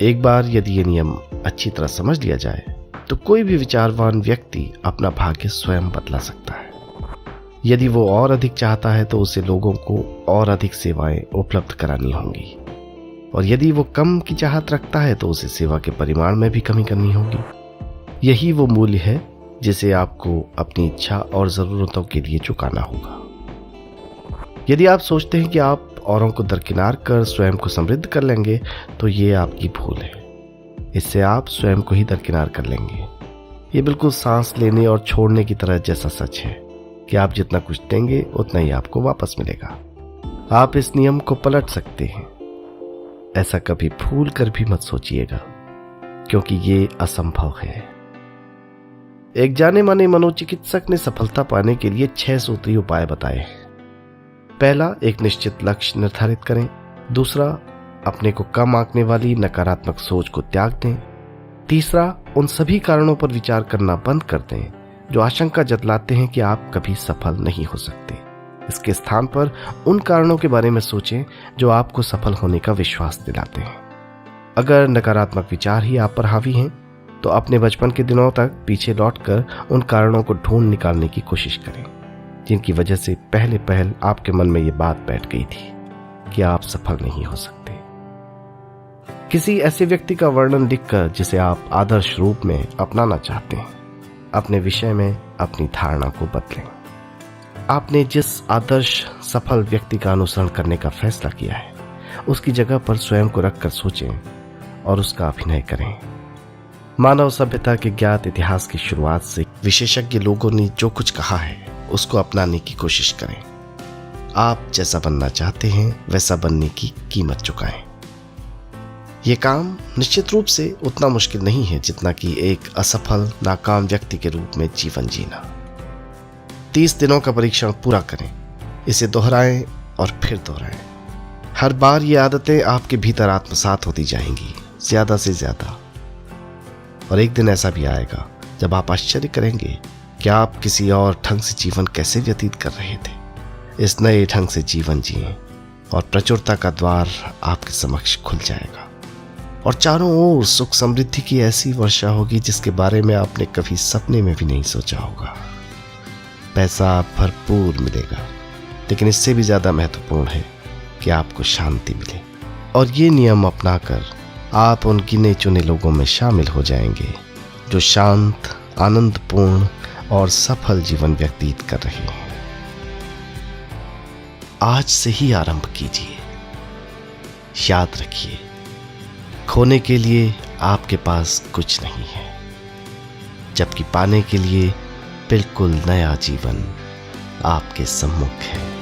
एक बार यदि ये नियम अच्छी तरह समझ लिया जाए तो कोई भी विचारवान व्यक्ति अपना भाग्य स्वयं बदला सकता है। यदि वो और अधिक चाहता है तो उसे लोगों को और अधिक सेवाएं उपलब्ध करानी होंगी, और यदि वो कम की चाहत रखता है तो उसे सेवा के परिमाण में भी कमी करनी होगी। यही वो मूल्य है जिसे आपको अपनी इच्छा और जरूरतों के लिए चुकाना होगा। यदि आप सोचते हैं कि आप औरों को दरकिनार कर स्वयं को समृद्ध कर लेंगे तो ये आपकी भूल है। इससे आप स्वयं को ही दरकिनार कर लेंगे। ये बिल्कुल सांस लेने और छोड़ने की तरह जैसा सच है कि आप जितना कुछ देंगे उतना ही आपको वापस मिलेगा। आप इस नियम को पलट सकते हैं। ऐसा कभी भूल कर भी मत सोचिएगा, क्योंकि ये असंभव है। एक जाने माने मनोचिकित्सक ने सफलता पाने के लिए 6 सूत्रीय उपाय बताए। पहला, एक निश्चित लक्ष्य निर्धारित करें। दूसरा, अपने को कम आंकने वाली नकारात्मक सोच को त्याग दें। तीसरा, उन सभी कारणों पर विचार करना बंद कर दें जो आशंका जतलाते हैं कि आप कभी सफल नहीं हो सकते। इसके स्थान पर उन कारणों के बारे में सोचें जो आपको सफल होने का विश्वास दिलाते हैं। अगर नकारात्मक विचार ही आप पर हावी हैं तो अपने बचपन के दिनों तक पीछे लौटकर उन कारणों को ढूंढ निकालने की कोशिश करें जिनकी वजह से पहले आपके मन में ये बात बैठ गई थी कि आप सफल नहीं हो सकते। किसी ऐसे व्यक्ति का वर्णन लिखकर जिसे आप आदर्श रूप में अपनाना चाहते हैं, अपने विषय में अपनी धारणा को बदलें। आपने जिस आदर्श सफल व्यक्ति का अनुसरण करने का फैसला किया है उसकी जगह पर स्वयं को रखकर सोचें और उसका अभिनय करें। मानव सभ्यता के ज्ञात इतिहास की शुरुआत से विशेषज्ञ लोगों ने जो कुछ कहा है उसको अपनाने की कोशिश करें। आप जैसा बनना चाहते हैं वैसा बनने की कीमत चुकाएं। यह काम निश्चित रूप से उतना मुश्किल नहीं है जितना कि एक असफल नाकाम व्यक्ति के रूप में जीवन जीना। 30 दिनों का परीक्षण पूरा करें, इसे दोहराएं और फिर दोहराएं। हर बार ये आदतें आपके भीतर आत्मसात होती जाएंगी, ज्यादा से ज्यादा। और एक दिन ऐसा भी आएगा जब आप आश्चर्य करेंगे कि आप किसी और ढंग से जीवन कैसे व्यतीत कर रहे थे। इस नए ढंग से जीवन जिएं और प्रचुरता का द्वार आपके समक्ष खुल जाएगा और चारों ओर सुख समृद्धि की ऐसी वर्षा होगी जिसके बारे में आपने कभी सपने में भी नहीं सोचा होगा। पैसा भरपूर मिलेगा, लेकिन इससे भी ज्यादा महत्वपूर्ण है कि आपको शांति मिले। और ये नियम अपनाकर आप उन गिने चुने लोगों में शामिल हो जाएंगे जो शांत, आनंदपूर्ण और सफल जीवन व्यतीत कर रहे हैं। आज से ही आरंभ कीजिए। याद रखिए, खोने के लिए आपके पास कुछ नहीं है, जबकि पाने के लिए बिल्कुल नया जीवन आपके सम्मुख है।